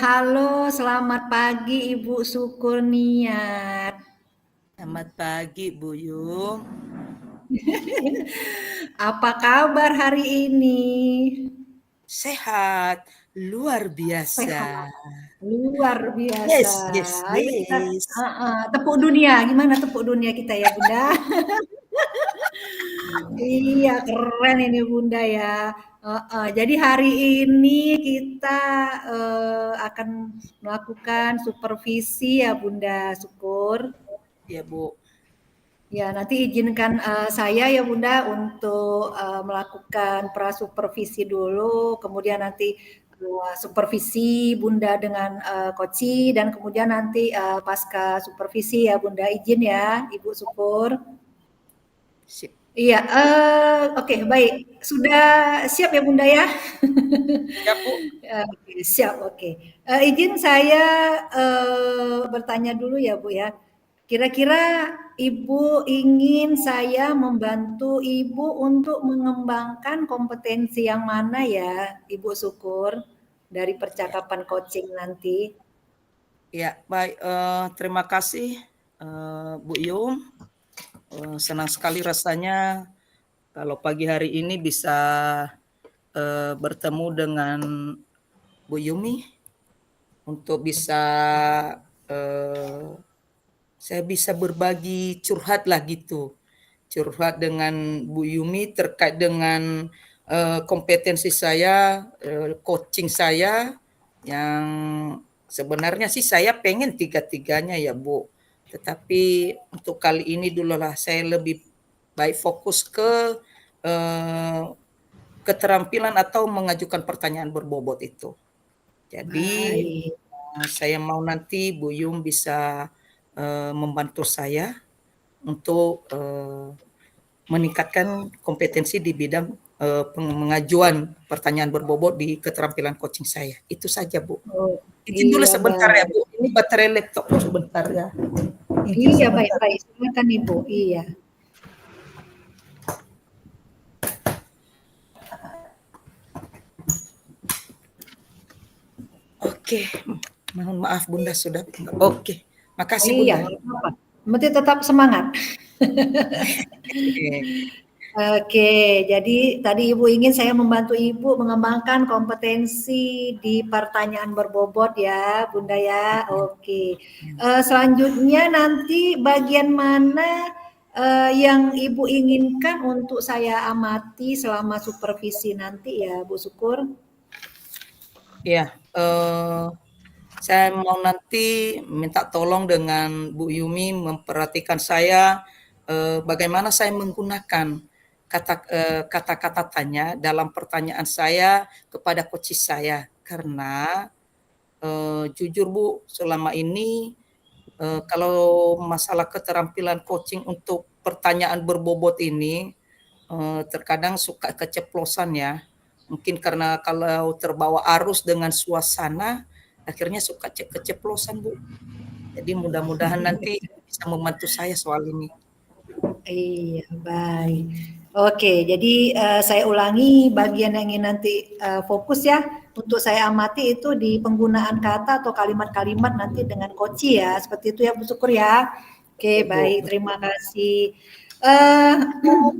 halo, selamat pagi Ibu Sukurniat. Selamat pagi, Bu Yung. Apa kabar hari ini? Sehat, luar biasa. Sehat, luar biasa. Yes, yes, Ayo kita, yes. tepuk dunia. Gimana tepuk dunia kita ya, Bunda? Iya, keren ini Bunda ya. Jadi hari ini kita akan melakukan supervisi ya Bunda Syukur. Ya, Bu. Ya, nanti izinkan saya ya Bunda untuk melakukan prasupervisi dulu, kemudian nanti supervisi Bunda dengan Koci, dan kemudian nanti pasca supervisi ya Bunda, izin ya Ibu Syukur. Sip. Iya, oke, baik. Sudah siap ya Bunda ya? Ya, Bu. Oke, siap, oke. Izin saya bertanya dulu ya Bu ya. Kira-kira Ibu ingin saya membantu Ibu untuk mengembangkan kompetensi yang mana ya, Ibu Syukur, dari Ya, percakapan coaching nanti? ya baik. Terima kasih, Bu Yung. Senang sekali rasanya kalau pagi hari ini bisa bertemu dengan Bu Yumi untuk bisa eh, saya bisa berbagi curhat lah gitu. Curhat dengan Bu Yumi terkait dengan kompetensi saya, coaching saya yang sebenarnya sih saya pengen tiga-tiganya ya Bu. Tetapi untuk kali ini dulu lah saya lebih baik fokus ke eh, keterampilan atau mengajukan pertanyaan berbobot itu. Jadi Baik. saya mau nanti Bu Yung bisa membantu saya untuk meningkatkan kompetensi di bidang pengajuan pertanyaan berbobot di keterampilan coaching saya. Itu saja, Bu. Oh, Izin dulu iya sebentar ya, baik. Bu. Ini baterai laptop sebentar ya. Izin Iya sebentar. baik-baik, silakan Ibu. Iya. Oke, mohon maaf Bunda sudah. Oke, makasih Iya, Bunda. nggak apa-apa. Berarti tetap semangat. Oke. Oke, jadi tadi Ibu ingin saya membantu Ibu mengembangkan kompetensi di pertanyaan berbobot ya, Bunda ya. Oke. Selanjutnya nanti bagian mana yang Ibu inginkan untuk saya amati selama supervisi nanti ya, Bu Syukur? Ya, saya mau nanti minta tolong dengan Bu Yumi memperhatikan saya bagaimana saya menggunakan kata-kata tanya dalam pertanyaan saya kepada coach saya karena jujur Bu selama ini kalau masalah keterampilan coaching untuk pertanyaan berbobot ini terkadang suka keceplosan ya. Mungkin karena kalau terbawa arus dengan suasana, akhirnya suka keceplosan, Bu. Jadi mudah-mudahan nanti bisa membantu saya soal ini. Iya, baik. Oke, jadi saya ulangi bagian yang ingin nanti fokus ya. Untuk saya amati itu di penggunaan kata atau kalimat-kalimat nanti dengan koci ya. Seperti itu ya Bu Syukur ya. Oke, Ya, Bu. baik. Terima kasih. Eh,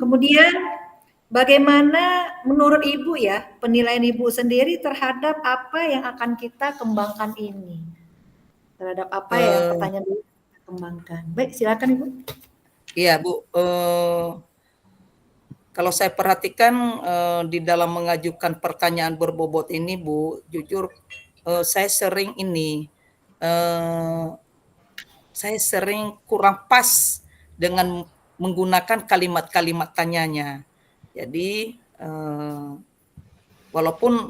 kemudian bagaimana menurut Ibu ya penilaian Ibu sendiri terhadap apa yang akan kita kembangkan ini? Terhadap apa ya Eh, pertanyaan dulu kita kembangkan. Baik, silakan Ibu. iya, Bu. Kalau saya perhatikan di dalam mengajukan pertanyaan berbobot ini, Bu, jujur saya sering ini, eh, saya sering kurang pas dengan menggunakan kalimat-kalimat tanyanya. Jadi walaupun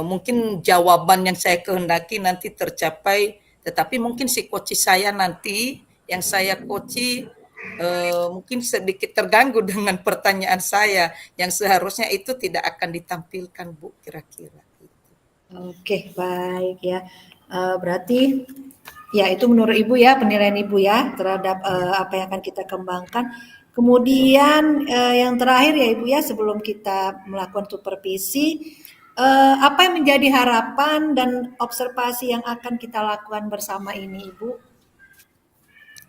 mungkin jawaban yang saya kehendaki nanti tercapai, tetapi mungkin si coach saya nanti yang saya coach mungkin sedikit terganggu dengan pertanyaan saya yang seharusnya itu tidak akan ditampilkan Bu kira-kira. Oke, baik ya. Berarti ya itu menurut Ibu ya, penilaian Ibu ya terhadap Ya. apa yang akan kita kembangkan. Kemudian yang terakhir ya Ibu ya, sebelum kita melakukan supervisi, Apa yang menjadi harapan dan observasi yang akan kita lakukan bersama ini, Ibu?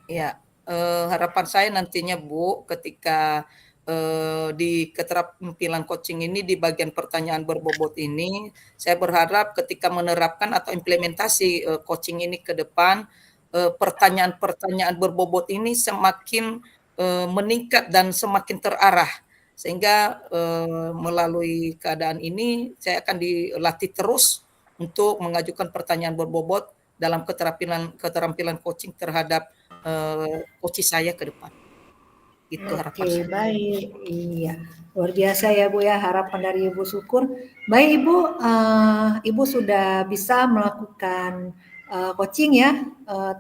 Ya, harapan saya nantinya Bu, ketika di keterampilan coaching ini di bagian pertanyaan berbobot ini, saya berharap ketika menerapkan atau implementasi coaching ini ke depan, pertanyaan-pertanyaan berbobot ini semakin meningkat dan semakin terarah, sehingga melalui keadaan ini saya akan dilatih terus untuk mengajukan pertanyaan berbobot dalam keterampilan keterampilan coaching terhadap coach saya ke depan. Itu harapan Oke, saya. baik. Iya, luar biasa ya Bu ya harapan dari Ibu Syukur. Baik Ibu, Ibu sudah bisa melakukan coaching ya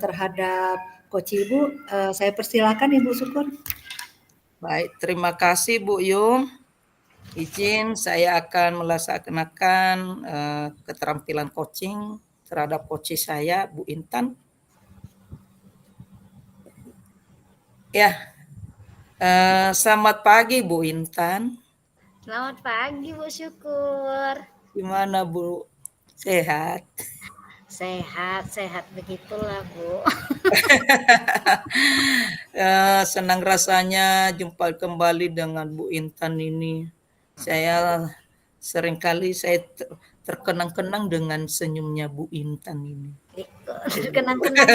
terhadap coach Ibu. Saya persilakan Ibu Syukur. Baik, terima kasih Bu Yung. Izin saya akan melaksanakan keterampilan coaching terhadap coach saya Bu Intan. Ya, selamat pagi Bu Intan. Selamat pagi Bu Syukur. Gimana Bu? Sehat? Sehat begitulah Bu. Senang rasanya jumpa kembali dengan Bu Intan ini. Saya seringkali saya terkenang-kenang dengan senyumnya Bu Intan ini. Kenang-kenang.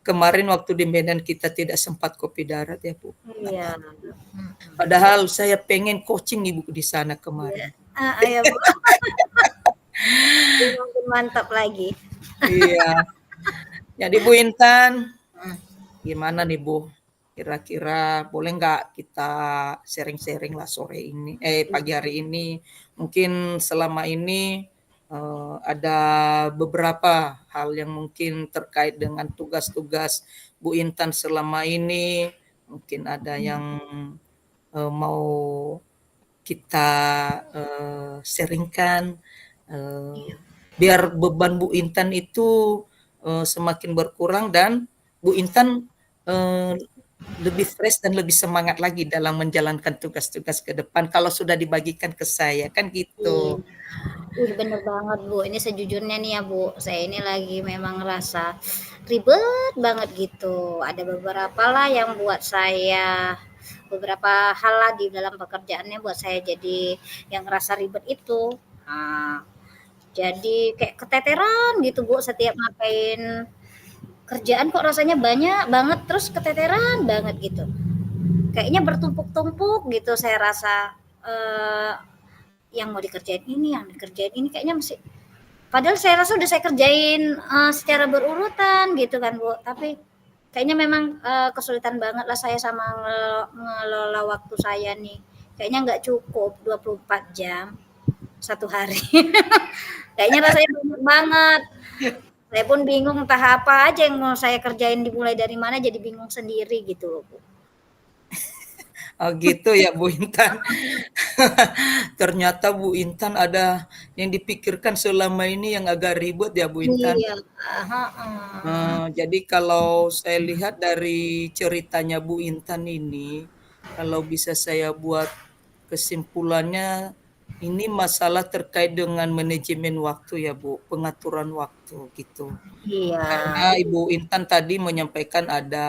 Kemarin waktu di Medan kita tidak sempat kopi darat ya Bu. Iya. Padahal saya pengen coaching Ibu di sana kemarin. Iya Bu. Makin mantap lagi. Iya. Jadi Bu Intan, gimana nih Bu? Kira-kira boleh nggak kita sharing-sharing lah sore ini, pagi hari ini? Mungkin selama ini ada beberapa hal yang mungkin terkait dengan tugas-tugas Bu Intan selama ini. Mungkin ada yang mau kita sharingkan biar beban Bu Intan itu semakin berkurang dan Bu Intan lebih fresh dan lebih semangat lagi dalam menjalankan tugas-tugas ke depan kalau sudah dibagikan ke saya kan gitu. Bener banget Bu. Ini sejujurnya nih ya Bu, saya ini lagi memang ngerasa ribet banget gitu. Ada beberapa lah yang buat saya beberapa hal lah di dalam pekerjaannya buat saya jadi yang ngerasa ribet itu. Nah, jadi kayak keteteran gitu Bu setiap ngapain kerjaan kok rasanya banyak banget terus keteteran banget gitu. Kayaknya bertumpuk-tumpuk gitu saya rasa yang mau dikerjain ini, yang dikerjain ini kayaknya masih padahal saya rasa udah saya kerjain secara berurutan gitu kan Bu, tapi kayaknya memang kesulitan banget lah saya sama ngelola waktu saya nih. Kayaknya nggak cukup 24 jam satu hari. Kayaknya rasanya banyak banget. Saya pun bingung entah apa aja yang mau saya kerjain dimulai dari mana jadi bingung sendiri gitu loh Bu. Oh gitu ya Bu Intan. Ternyata Bu Intan ada yang dipikirkan selama ini yang agak ribet ya Bu Intan. Iya, Jadi kalau saya lihat dari ceritanya Bu Intan ini, kalau bisa saya buat kesimpulannya, ini masalah terkait dengan manajemen waktu ya Bu, pengaturan waktu gitu. iya. Karena Ibu Intan tadi menyampaikan ada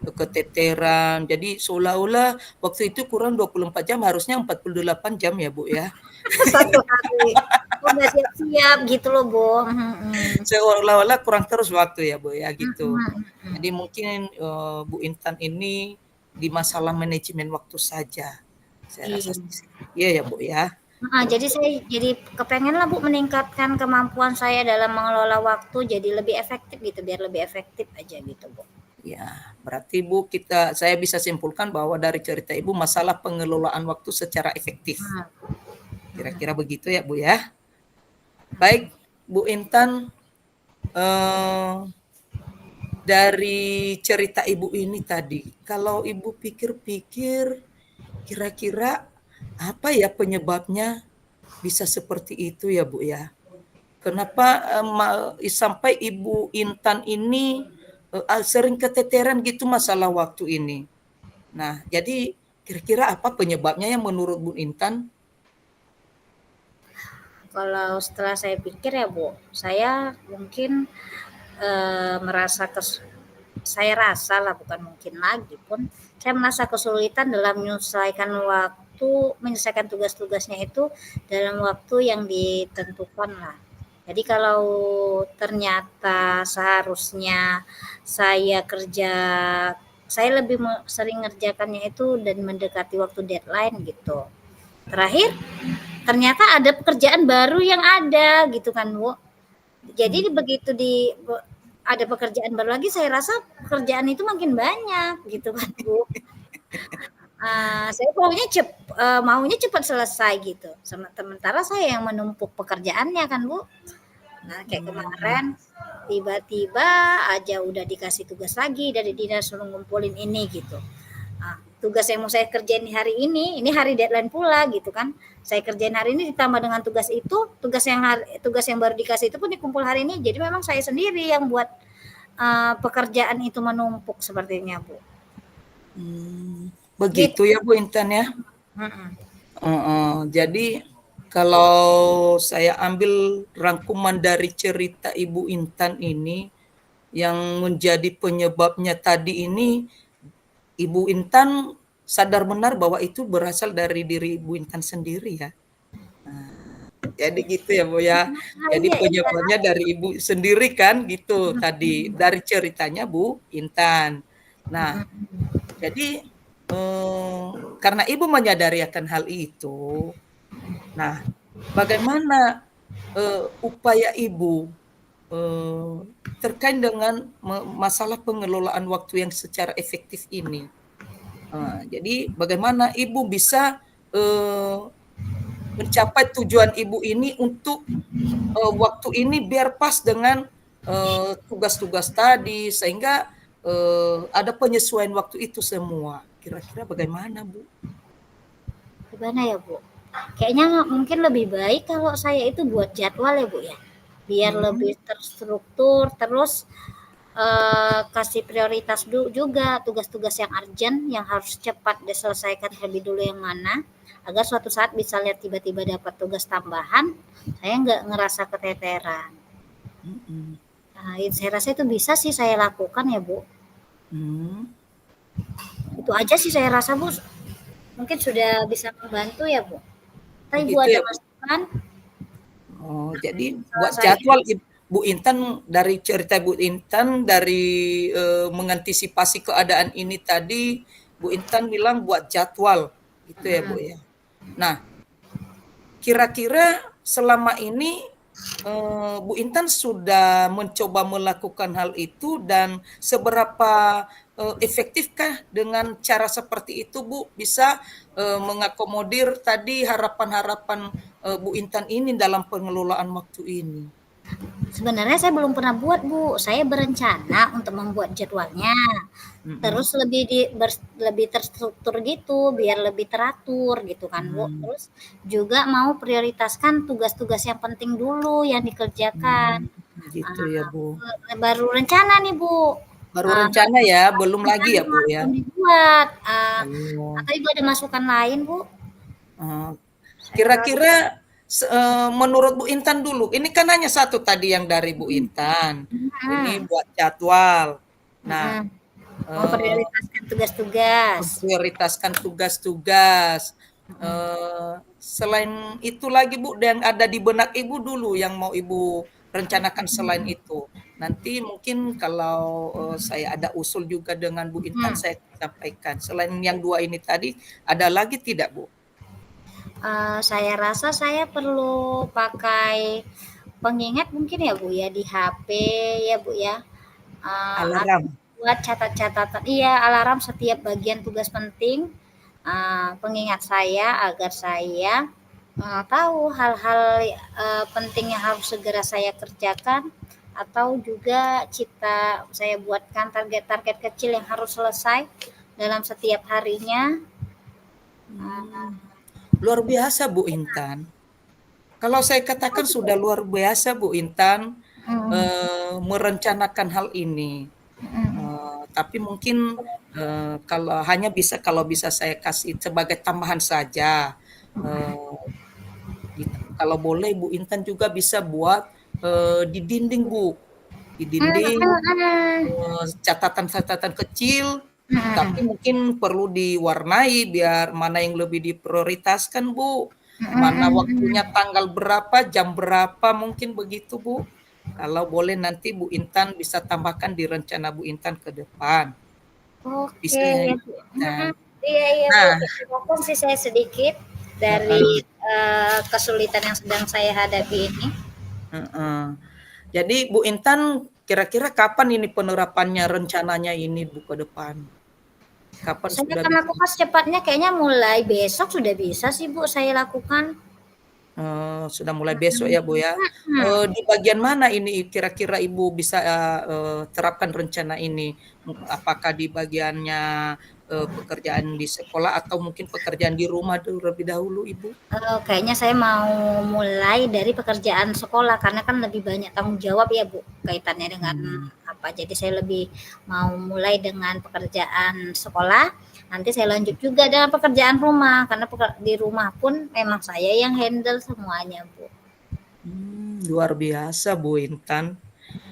keteteran, jadi seolah-olah waktu itu kurang 24 jam, harusnya 48 jam ya Bu ya. Satu hari. Udah siap-siap gitu loh Bu. Seolah-olah kurang terus waktu ya Bu ya gitu. Jadi mungkin Bu Intan ini di masalah manajemen waktu saja. Saya rasa iya ya Bu ya. Jadi saya jadi kepengen lah Bu meningkatkan kemampuan saya dalam mengelola waktu jadi lebih efektif gitu, biar lebih efektif aja gitu Bu. Ya, berarti Bu saya bisa simpulkan bahwa dari cerita Ibu masalah pengelolaan waktu secara efektif. Kira-kira begitu ya Bu ya. Baik Bu Intan, dari cerita Ibu ini tadi, kalau Ibu pikir-pikir kira-kira apa ya penyebabnya bisa seperti itu ya Bu ya? Kenapa sampai Ibu Intan ini sering keteteran gitu masalah waktu ini? Nah, jadi kira-kira apa penyebabnya yang menurut Bu Intan? kalau setelah saya pikir ya Bu, saya mungkin merasa saya rasa lah, bukan mungkin lagi pun, saya merasa kesulitan dalam menyelesaikan tugas-tugasnya itu dalam waktu yang ditentukan lah. Jadi kalau ternyata seharusnya saya saya lebih sering ngerjakannya itu dan mendekati waktu deadline gitu. Terakhir ternyata ada pekerjaan baru yang ada gitu kan Bu. Jadi begitu ada pekerjaan baru lagi, saya rasa pekerjaan itu makin banyak gitu kan Bu. Saya maunya cepat selesai gitu. Sementara saya yang menumpuk pekerjaannya kan Bu. Nah kayak kemarin tiba-tiba aja udah dikasih tugas lagi dari dinas, suruh ngumpulin ini gitu. Tugas yang mau saya kerjain hari ini hari deadline pula gitu kan. Saya kerjain hari ini ditambah dengan tugas itu, tugas yang baru dikasih itu pun dikumpul hari ini. Jadi memang saya sendiri yang buat pekerjaan itu menumpuk sepertinya Bu. Begitu ya Bu Intan ya. Jadi kalau saya ambil rangkuman dari cerita Ibu Intan ini, yang menjadi penyebabnya tadi ini, Ibu Intan sadar benar bahwa itu berasal dari diri Ibu Intan sendiri ya. Jadi gitu ya Bu ya. Jadi penyebabnya dari Ibu sendiri kan gitu tadi dari ceritanya Bu Intan. Nah, jadi karena Ibu menyadari akan hal itu, nah bagaimana upaya Ibu terkait dengan masalah pengelolaan waktu yang secara efektif ini? Jadi bagaimana Ibu bisa mencapai tujuan Ibu ini untuk waktu ini biar pas dengan tugas-tugas tadi, sehingga ada penyesuaian waktu itu semua. Kira-kira bagaimana Bu? Gimana ya Bu? Kayaknya mungkin lebih baik kalau saya itu buat jadwal ya Bu ya, biar lebih terstruktur, terus kasih prioritas juga tugas-tugas yang urgent yang harus cepat diselesaikan terlebih dulu yang mana, agar suatu saat bisa lihat tiba-tiba dapat tugas tambahan, saya nggak ngerasa keteteran. Nah, saya rasa itu bisa sih saya lakukan ya Bu. Itu aja sih saya rasa Bu, mungkin sudah bisa membantu ya Bu. Tapi Bu ada masukan? Jadi buat jadwal Bu Intan, dari cerita Bu Intan, dari mengantisipasi keadaan ini tadi, Bu Intan bilang buat jadwal gitu ya Bu ya. Nah, kira-kira selama ini Bu Intan sudah mencoba melakukan hal itu, dan seberapa efektifkah dengan cara seperti itu Bu bisa mengakomodir tadi harapan-harapan Bu Intan ini dalam pengelolaan waktu ini? Sebenarnya saya belum pernah buat Bu, saya berencana untuk membuat jadwalnya, terus lebih terstruktur gitu, biar lebih teratur gitu kan Bu. Terus juga mau prioritaskan tugas-tugas yang penting dulu yang dikerjakan. Gitu ya Bu. Baru rencana nih Bu. Baru rencana ya, belum lagi ya Bu ya. Belum dibuat. Atau Ibu ada masukan lain Bu? Kira-kira menurut Bu Intan dulu, ini kan hanya satu tadi yang dari Bu Intan. Ini buat jadwal. Nah, memprioritaskan tugas-tugas. Memprioritaskan tugas-tugas. Selain itu lagi Bu, dan ada di benak Ibu dulu yang mau Ibu rencanakan selain itu. Nanti mungkin kalau saya ada usul juga dengan Bu Intan, saya sampaikan. Selain yang dua ini tadi, ada lagi tidak Bu? Saya rasa saya perlu pakai pengingat mungkin ya Bu ya, di HP ya Bu ya. Alarm. Buat catat-catatan, iya, alarm setiap bagian tugas penting, pengingat saya agar saya tahu hal-hal penting yang harus segera saya kerjakan, atau juga saya buatkan target-target kecil yang harus selesai dalam setiap harinya. Luar biasa Bu Intan. Kalau saya katakan sudah luar biasa Bu Intan merencanakan hal ini. Tapi mungkin kalau bisa saya kasih sebagai tambahan saja. kalau boleh Bu Intan juga bisa buat di dinding Bu, di dinding catatan-catatan kecil, tapi mungkin perlu diwarnai biar mana yang lebih diprioritaskan Bu, mana waktunya tanggal berapa, jam berapa, mungkin begitu Bu. Kalau boleh nanti Bu Intan bisa tambahkan di rencana Bu Intan ke depan. Oke, Bisa ya, Bu. Intan. Iya, iya, Bu. Nah, Walaupun sih saya sedikit dari heeh, kesulitan yang sedang saya hadapi ini. heeh. Jadi Bu Intan kira-kira kapan ini penerapannya rencananya ini Bu ke depan? Kapan Saya sudah akan bisa? lakukan secepatnya, kayaknya mulai besok sudah bisa sih Bu saya lakukan. Sudah mulai besok ya Bu ya. Hmm. Di bagian mana ini kira-kira Ibu bisa terapkan rencana ini? Apakah di bagiannya pekerjaan di sekolah atau mungkin pekerjaan di rumah terlebih dahulu Ibu? Kayaknya saya mau mulai dari pekerjaan sekolah karena kan lebih banyak tanggung jawab ya Bu kaitannya dengan Hmm. apa. Jadi saya lebih mau mulai dengan pekerjaan sekolah. Nanti saya lanjut juga dengan pekerjaan rumah karena di rumah pun memang saya yang handle semuanya Bu. Luar biasa Bu Intan.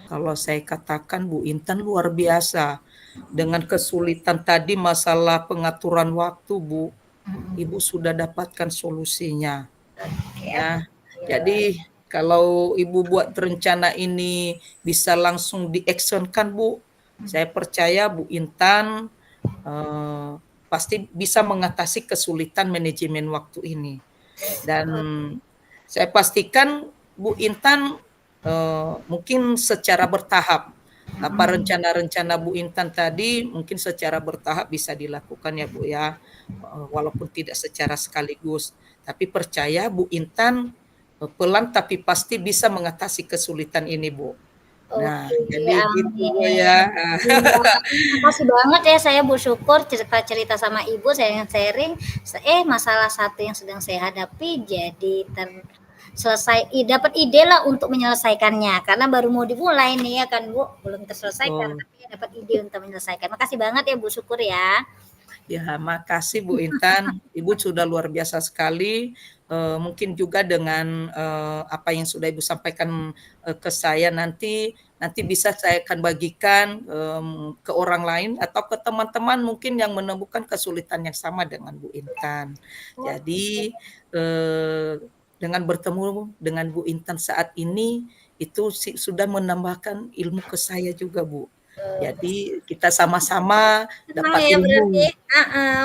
Kalau saya katakan Bu Intan luar biasa. Dengan kesulitan tadi masalah pengaturan waktu Bu, Mhm. Ibu sudah dapatkan solusinya Oke, ya. alhamdulillah. Jadi kalau Ibu buat rencana ini bisa langsung diactionkan Bu, saya percaya Bu Intan eh, pasti bisa mengatasi kesulitan manajemen waktu ini. Dan saya pastikan Bu Intan mungkin secara bertahap. Apa rencana-rencana Bu Intan tadi mungkin secara bertahap bisa dilakukan ya Bu ya, walaupun tidak secara sekaligus. Tapi percaya Bu Intan pelan tapi pasti bisa mengatasi kesulitan ini Bu. Nah, Oke, jadi gitu Bu amin. ya. Iya, makasih banget ya, saya bersyukur cerita-cerita sama Ibu, saya sharing, masalah satu yang sedang saya hadapi jadi dapat ide lah untuk menyelesaikannya, karena baru mau dimulai nih ya kan Bu, belum terselesaikan, Betul. tapi dapat ide untuk menyelesaikan. Makasih banget ya Bu, syukur ya. Ya, makasih Bu Intan. Ibu sudah luar biasa sekali. Mungkin juga dengan apa yang sudah Ibu sampaikan ke saya nanti bisa saya akan bagikan ke orang lain atau ke teman-teman mungkin yang menemukan kesulitan yang sama dengan Bu Intan. Jadi dengan bertemu dengan Bu Intan saat ini itu sudah menambahkan ilmu ke saya juga Bu. Jadi kita sama-sama Senang dapat ya berarti, ilmu.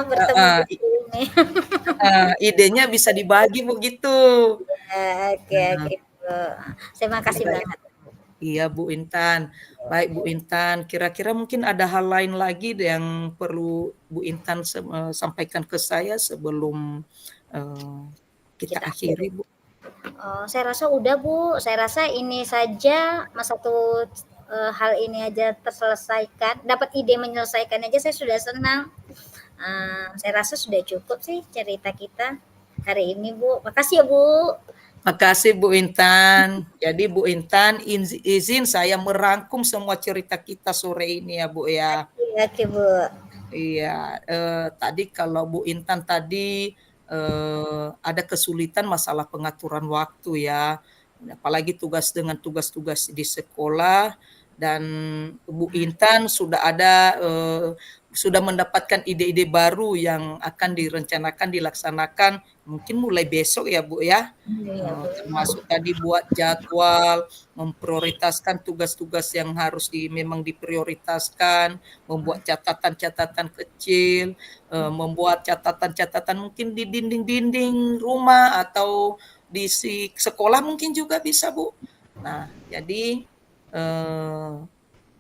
bertemu Heeh, di sini. idenya bisa dibagi begitu. Ya, oke, Nah, oke Bu. Saya makasih iya banget. iya Bu Intan. Baik Bu Intan, kira-kira mungkin ada hal lain lagi yang perlu Bu Intan sampaikan ke saya sebelum eee, kita Kita akhiri akhiri. Bu? Saya rasa udah Bu, saya rasa ini saja satu, hal ini aja terselesaikan, dapat ide menyelesaikan aja saya sudah senang. Saya rasa sudah cukup sih cerita kita hari ini Bu. Makasih ya Bu. Makasih Bu Intan. Jadi Bu Intan izin saya merangkum semua cerita kita sore ini ya Bu ya. Oke, oke Bu. Iya, tadi kalau Bu Intan tadi, ada kesulitan masalah pengaturan waktu ya, apalagi tugas-tugas di sekolah dan Bu Intan sudah mendapatkan ide-ide baru yang akan direncanakan, dilaksanakan mungkin mulai besok ya Bu ya, Iya Bu. termasuk tadi buat jadwal, memprioritaskan tugas-tugas yang harus memang diprioritaskan, membuat catatan-catatan kecil, membuat catatan-catatan mungkin di dinding-dinding rumah atau di sekolah mungkin juga bisa, Bu. Nah, jadi, eee,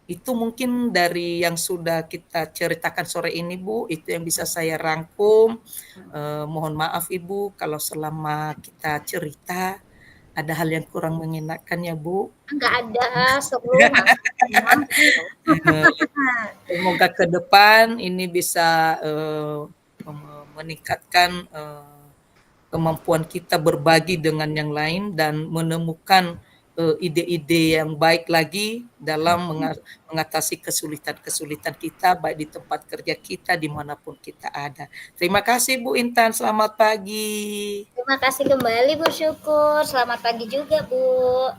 itu mungkin dari yang sudah kita ceritakan sore ini, Bu, itu yang bisa saya rangkum. Mohon maaf Ibu kalau selama kita cerita ada hal yang kurang mengenakan ya, Bu. Enggak ada, seru, senang. Semoga ke depan ini bisa, meningkatkan, kemampuan kita berbagi dengan yang lain dan menemukan, ide-ide yang baik lagi dalam mengatasi kesulitan-kesulitan kita, baik di tempat kerja kita, dimanapun kita ada. Terima kasih Bu Intan, selamat pagi. Terima kasih kembali Bu Syukur. Selamat pagi juga Bu.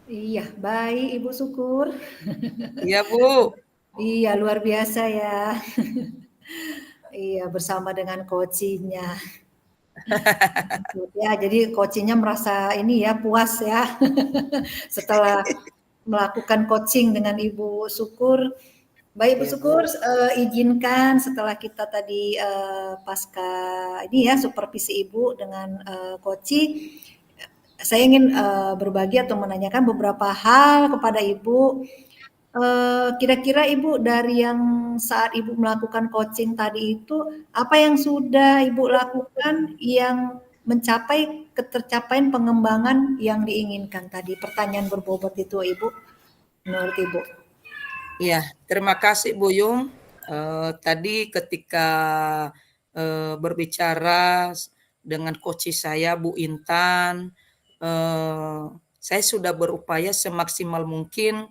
Iya, baik Ibu Syukur. Iya Bu. Iya, luar biasa ya. Iya, bersama dengan coachingnya. Ya, jadi coachingnya merasa ini ya puas ya setelah melakukan coaching dengan Ibu Syukur. Baik, Bu Iya Syukur, Bu. izinkan setelah kita tadi pasca ini ya supervisi Ibu dengan coaching, saya ingin berbagi atau menanyakan beberapa hal kepada Ibu. Kira-kira Ibu dari yang saat Ibu melakukan coaching tadi itu, apa yang sudah Ibu lakukan yang mencapai ketercapaian pengembangan yang diinginkan tadi? Pertanyaan berbobot itu Ibu, menurut Ibu. Iya, terima kasih Bu Yung. Tadi ketika berbicara dengan coach saya Bu Intan, saya sudah berupaya semaksimal mungkin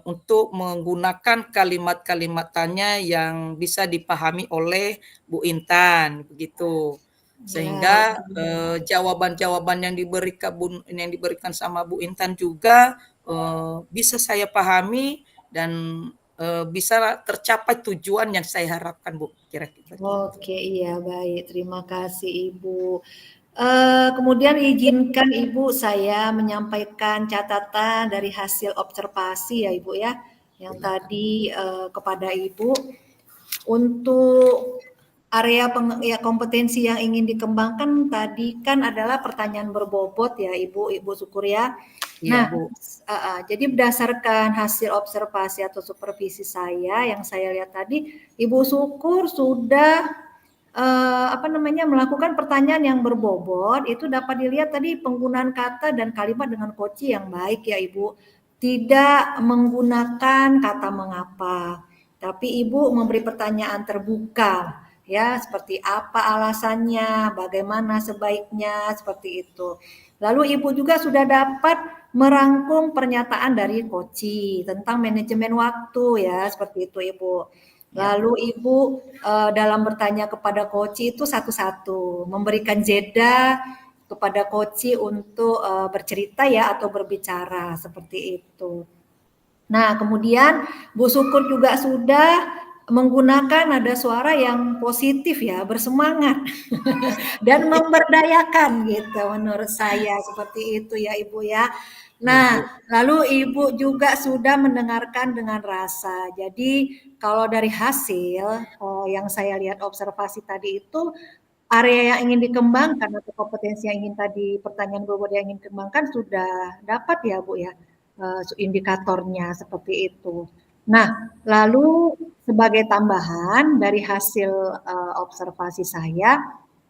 untuk menggunakan kalimat-kalimatannya yang bisa dipahami oleh Bu Intan, begitu. Ya, Sehingga jawaban-jawaban yang diberikan sama Bu Intan juga bisa saya pahami dan bisa tercapai tujuan yang saya harapkan Bu, kira-kira gitu. oke, iya baik. Terima kasih Ibu. Kemudian izinkan Ibu saya menyampaikan catatan dari hasil observasi ya Ibu ya, yang tadi kepada Ibu untuk area ya, kompetensi yang ingin dikembangkan tadi kan adalah pertanyaan berbobot ya Ibu Syukur ya. Iya Nah, Bu. jadi berdasarkan hasil observasi atau supervisi saya yang saya lihat tadi, Ibu Syukur sudah melakukan pertanyaan yang berbobot itu dapat dilihat tadi penggunaan kata dan kalimat dengan koci yang baik ya Ibu. Tidak menggunakan kata mengapa, tapi Ibu memberi pertanyaan terbuka ya, seperti apa alasannya, bagaimana sebaiknya, seperti itu. Lalu Ibu juga sudah dapat merangkum pernyataan dari koci tentang manajemen waktu ya, seperti itu Ibu. Ya, Lalu Ibu dalam bertanya kepada koci itu satu-satu, memberikan jeda kepada koci untuk bercerita ya atau berbicara seperti itu. Nah, kemudian Bu Syukur juga sudah menggunakan nada suara yang positif ya, bersemangat dan memberdayakan gitu menurut saya seperti itu ya Ibu ya. iya Nah, Bu. lalu Ibu juga sudah mendengarkan dengan rasa. Jadi kalau dari hasil yang saya lihat observasi tadi itu area yang ingin dikembangkan atau kompetensi yang ingin tadi pertanyaan bobot yang ingin dikembangkan sudah dapat ya Bu ya indikatornya seperti itu. Nah, lalu sebagai tambahan dari hasil observasi saya,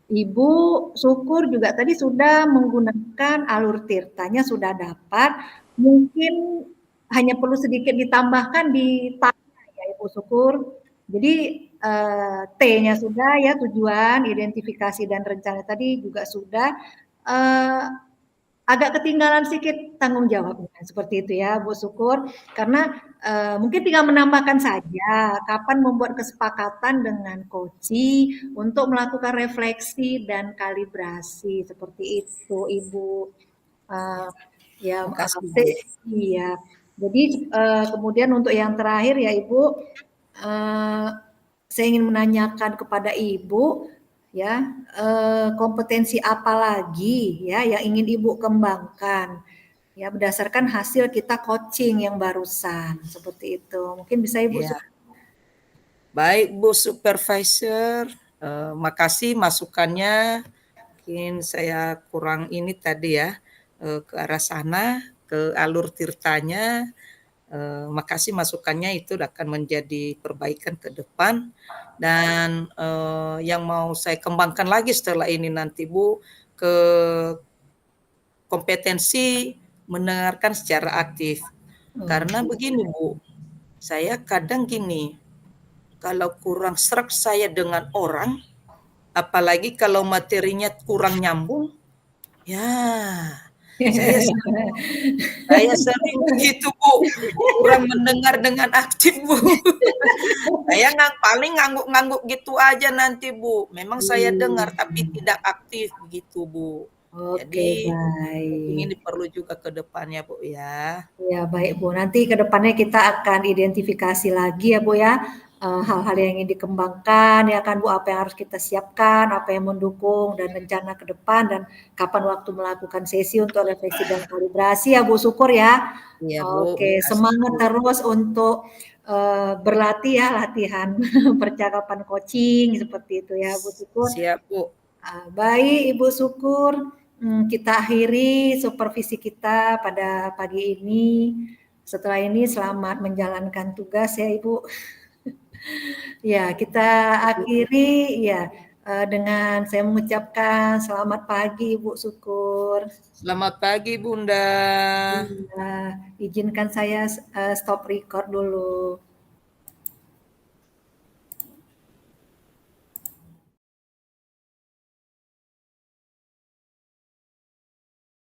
Ibu Syukur juga tadi sudah menggunakan alur tirtanya sudah dapat, mungkin hanya perlu sedikit ditambahkan di tanya ya Ibu Syukur. Jadi T-nya sudah ya tujuan, identifikasi dan rencana tadi juga sudah. Eh, Agak ketinggalan sedikit tanggung jawabnya seperti itu ya Bu Syukur karena mungkin tinggal menambahkan saja kapan membuat kesepakatan dengan koci untuk melakukan refleksi dan kalibrasi seperti itu Ibu. Uh, ya Makasih Bu. iya. Jadi kemudian untuk yang terakhir ya Ibu, saya ingin menanyakan kepada Ibu ya kompetensi apa lagi ya yang ingin Ibu kembangkan ya berdasarkan hasil kita coaching yang barusan seperti itu. Mungkin bisa Ibu. Ya. Baik Bu Supervisor, makasih masukannya. Mungkin saya kurang ini tadi ya ke arah sana, ke alur tirtanya. Makasih masukannya itu akan menjadi perbaikan ke depan. Dan yang mau saya kembangkan lagi setelah ini nanti Bu, ke kompetensi mendengarkan secara aktif. Karena begini Bu, saya kadang gini, kalau kurang serak saya dengan orang, apalagi kalau materinya kurang nyambung, ya Saya saya sering begitu, Bu, kurang mendengar dengan aktif, Bu. Saya paling ngangguk-ngangguk gitu aja nanti, Bu. Memang saya dengar tapi tidak aktif begitu, Bu. Oke, Jadi mungkin baik. ini perlu juga ke depannya, Bu, ya. Ya, baik Bu. Nanti ke depannya kita akan identifikasi lagi ya Bu ya, hal-hal yang ingin dikembangkan ya kan Bu, apa yang harus kita siapkan, apa yang mendukung dan rencana ke depan dan kapan waktu melakukan sesi untuk refleksi dan kalibrasi ya Bu, syukur ya. Iya, Bu, Oke, makasih, semangat Bu. terus untuk, berlatih ya, latihan percakapan coaching seperti itu ya Bu, syukur. Siap, Bu. Baik Ibu Syukur, kita akhiri supervisi kita pada pagi ini. Setelah ini selamat menjalankan tugas ya Ibu. Ya, kita akhiri ya dengan saya mengucapkan selamat pagi Ibu Syukur. Selamat pagi, Bunda. Izinkan saya stop record dulu.